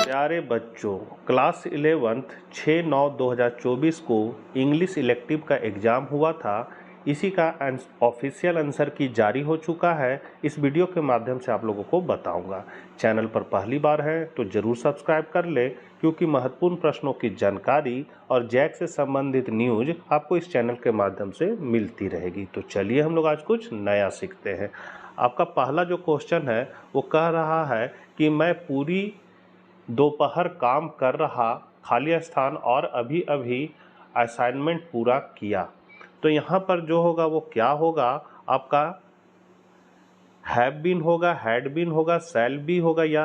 प्यारे बच्चों, class 11th 6/9/2024 को इंग्लिश इलेक्टिव का एग्ज़ाम हुआ था। इसी का ऑफिशियल आंसर की जारी हो चुका है। इस वीडियो के माध्यम से आप लोगों को बताऊंगा। चैनल पर पहली बार है तो ज़रूर सब्सक्राइब कर ले, क्योंकि महत्वपूर्ण प्रश्नों की जानकारी और जैक से संबंधित न्यूज़ आपको इस चैनल के माध्यम से मिलती रहेगी। तो चलिए हम लोग आज कुछ नया सीखते हैं। आपका पहला जो क्वेश्चन है वो कह रहा है कि मैं पूरी दोपहर काम कर रहा, खाली स्थान और अभी अभी असाइनमेंट पूरा किया। तो यहाँ पर जो होगा वो क्या होगा, आपका हैव बीन होगा, हैड बीन होगा, शैल बी होगा या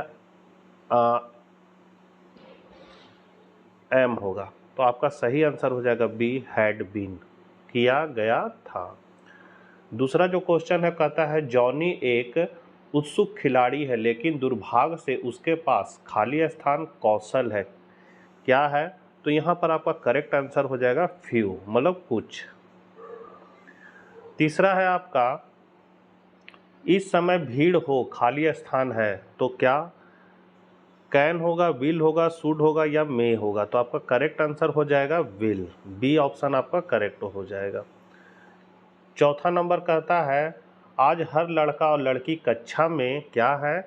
एम होगा। तो आपका सही आंसर हो जाएगा बी, हैड बीन, किया गया था। दूसरा जो क्वेश्चन है कहता है जॉनी एक उत्सुक खिलाड़ी है, लेकिन दुर्भाग्य से उसके पास खाली स्थान कौशल है। क्या है? तो यहाँ पर आपका करेक्ट आंसर हो जाएगा फ्यू, मतलब कुछ। तीसरा है आपका इस समय भीड़ हो, खाली स्थान है। तो क्या कैन होगा, विल होगा, शुड होगा या मे होगा। तो आपका करेक्ट आंसर हो जाएगा विल, बी ऑप्शन आपका करेक्ट हो जाएगा। चौथा नंबर कहता है आज हर लड़का और लड़की कक्षा में क्या है।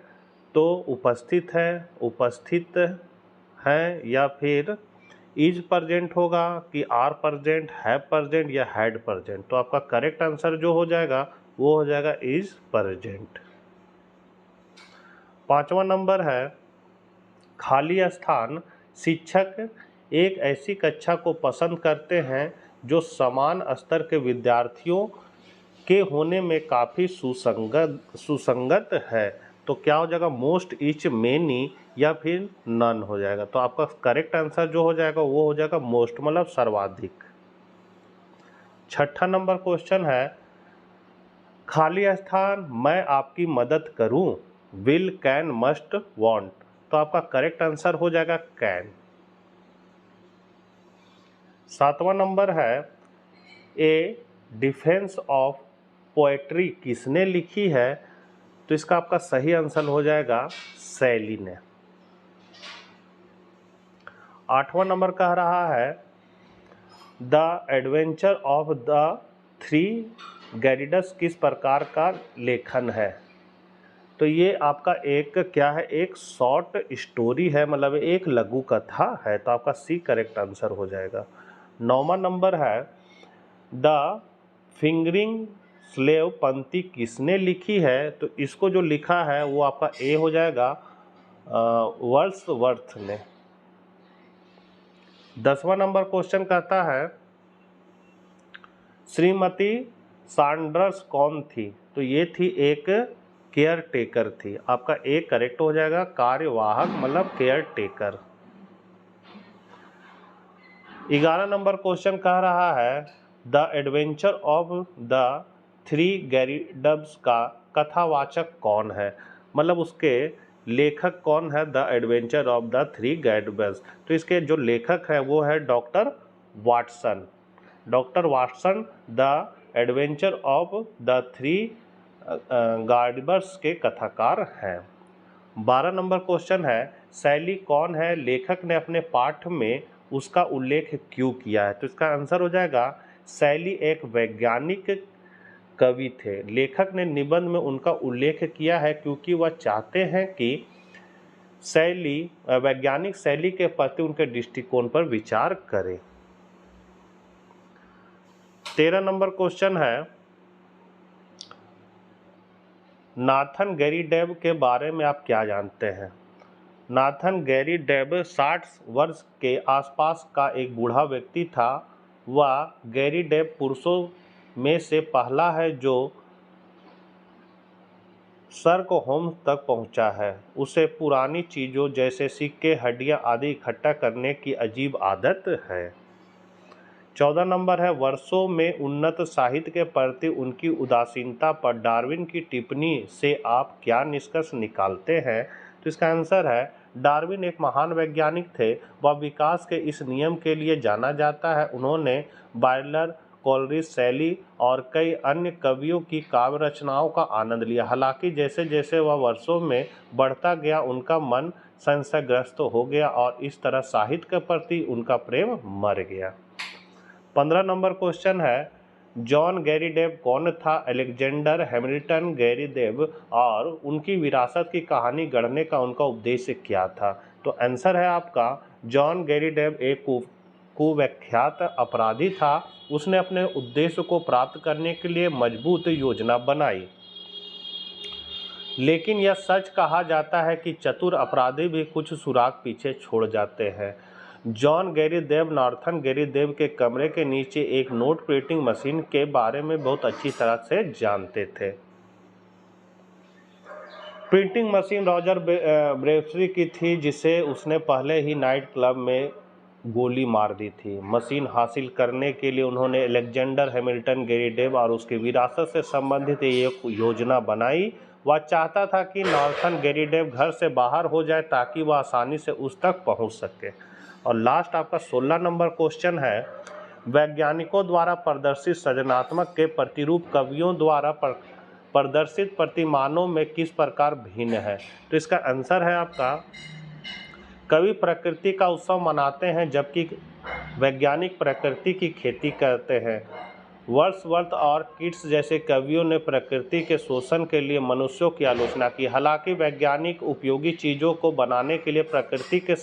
तो उपस्थित है, उपस्थित है या फिर इज प्रेजेंट होगा कि आर प्रेजेंट, है प्रेजेंट या हैड प्रेजेंट। तो आपका करेक्ट आंसर जो हो जाएगा वो हो जाएगा इज प्रेजेंट। पांचवा नंबर है खाली स्थान शिक्षक एक ऐसी कक्षा को पसंद करते हैं जो समान स्तर के विद्यार्थियों के होने में काफ़ी सुसंगत है। तो क्या हो जाएगा, मोस्ट, इच, मेनी या फिर नन हो जाएगा। तो आपका करेक्ट आंसर जो हो जाएगा वो हो जाएगा मोस्ट, मतलब सर्वाधिक। छठा नंबर क्वेश्चन है खाली स्थान मैं आपकी मदद करूं, विल, कैन, मस्ट, वांट। तो आपका करेक्ट आंसर हो जाएगा कैन। सातवां नंबर है ए डिफेंस ऑफ पोएट्री किसने लिखी है। तो इसका आपका सही आंसर हो जाएगा शैली ने। आठवां नंबर कह रहा है the adventure of the three Garridebs किस प्रकार का लेखन है। तो ये आपका एक क्या है, एक शॉर्ट स्टोरी है, मतलब एक लघु कथा है। तो आपका सी करेक्ट आंसर हो जाएगा। नौवां नंबर है द फिंगरिंग स्लेव पंक्ति किसने लिखी है। तो इसको जो लिखा है वो आपका ए हो जाएगा वर्ड्सवर्थ ने। 10वां नंबर क्वेश्चन कहता है श्रीमती सैंडर्स कौन थी। तो ये थी एक केयर टेकर थी। आपका ए करेक्ट हो जाएगा, कार्यवाहक मतलब केयर टेकर। 11 नंबर क्वेश्चन कह रहा है the adventure of the three Garridebs का कथावाचक कौन है, मतलब उसके लेखक कौन है। The adventure of the three Garridebs, तो इसके जो लेखक है वो है doctor Watson. Doctor Watson the adventure of the three Garridebs के कथाकार हैं। 12 नंबर क्वेश्चन है शैली कौन है, लेखक ने अपने पाठ में उसका उल्लेख क्यों किया है। तो इसका आंसर हो जाएगा शैली एक वैज्ञानिक कवि थे। लेखक ने निबंध में उनका उल्लेख किया है क्योंकि वह चाहते हैं कि शैली वैज्ञानिक शैली के प्रति उनके दृष्टिकोण पर विचार करें। 13 नंबर क्वेश्चन है नाथन गैरी डेव के बारे में आप क्या जानते हैं। नाथन गैरी डेव 60 वर्ष के आसपास का एक बूढ़ा व्यक्ति था। वह गैरी डेव पुरुषों में से पहला है जो स्वर्गहोम तक पहुंचा है। उसे पुरानी चीज़ों जैसे सिक्के, हड्डियां आदि इकट्ठा करने की अजीब आदत है। 14 नंबर है वर्षों में उन्नत साहित्य के प्रति उनकी उदासीनता पर डार्विन की टिप्पणी से आप क्या निष्कर्ष निकालते हैं। तो इसका आंसर है डार्विन एक महान वैज्ञानिक थे। वह विकास के इस नियम के लिए जाना जाता है। उन्होंने बायलर कोलरिज, शैली और कई अन्य कवियों की काव्य रचनाओं का आनंद लिया। हालांकि जैसे जैसे वह वर्षों में बढ़ता गया उनका मन संशयग्रस्त हो गया और इस तरह साहित्य के प्रति उनका प्रेम मर गया। 15 नंबर क्वेश्चन है, जॉन गैरीडेव कौन था? अलेक्जेंडर हैमिल्टन गैरीडेव और उनकी विरासत की कहानी गढ़ने का उनका उद्देश्य क्या था? तो आंसर है आपका जॉन गैरीडेव एक कुख्यात अपराधी था। उसने अपने उद्देश्य को प्राप्त करने के लिए मजबूत योजना बनाई, लेकिन यह सच कहा जाता है कि चतुर अपराधी भी कुछ सुराग पीछे छोड़ जाते हैं। जॉन गैरीडेव नॉर्थन गैरीडेव के कमरे के नीचे एक नोट प्रिंटिंग मशीन के बारे में बहुत अच्छी तरह से जानते थे। प्रिंटिंग मशीन रॉजर ब्रेवरी की थी, जिसे उसने पहले ही नाइट क्लब में गोली मार दी थी। मशीन हासिल करने के लिए उन्होंने अलेक्जेंडर हैमिल्टन गैरीडेव और उसकी विरासत से संबंधित एक योजना बनाई। वह चाहता था कि नॉर्थन गैरीडेव घर से बाहर हो जाए ताकि वह आसानी से उस तक पहुंच सके। और लास्ट आपका 16 नंबर क्वेश्चन है, वैज्ञानिकों द्वारा प्रदर्शित सृजनात्मक के प्रतिरूप कवियों द्वारा प्रदर्शित प्रतिमानों में किस प्रकार भिन्न है? तो इसका आंसर है आपका, कवि प्रकृति का उत्सव मनाते हैं जबकि वैज्ञानिक प्रकृति की खेती करते हैं। वर्ड्सवर्थ और कीट्स जैसे कवियों ने प्रकृति के शोषण के लिए मनुष्यों की आलोचना की। हालांकि वैज्ञानिक उपयोगी चीज़ों को बनाने के लिए प्रकृति के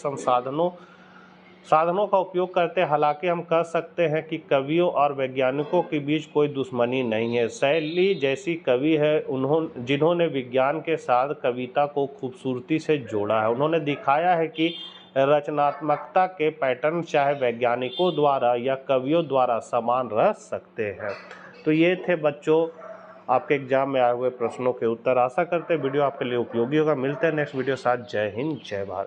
साधनों का उपयोग करते हैं। हालांकि हम कह सकते हैं कि कवियों और वैज्ञानिकों के बीच कोई दुश्मनी नहीं है। शैली जैसी कवि है जिन्होंने विज्ञान के साथ कविता को खूबसूरती से जोड़ा है। उन्होंने दिखाया है कि रचनात्मकता के पैटर्न चाहे वैज्ञानिकों द्वारा या कवियों द्वारा समान रह सकते हैं। तो ये थे बच्चों आपके एग्जाम में आए हुए प्रश्नों के उत्तर। आशा करते हैं वीडियो आपके लिए उपयोगी होगा। मिलते हैं नेक्स्ट वीडियो साथ। जय हिंद, जय भारत।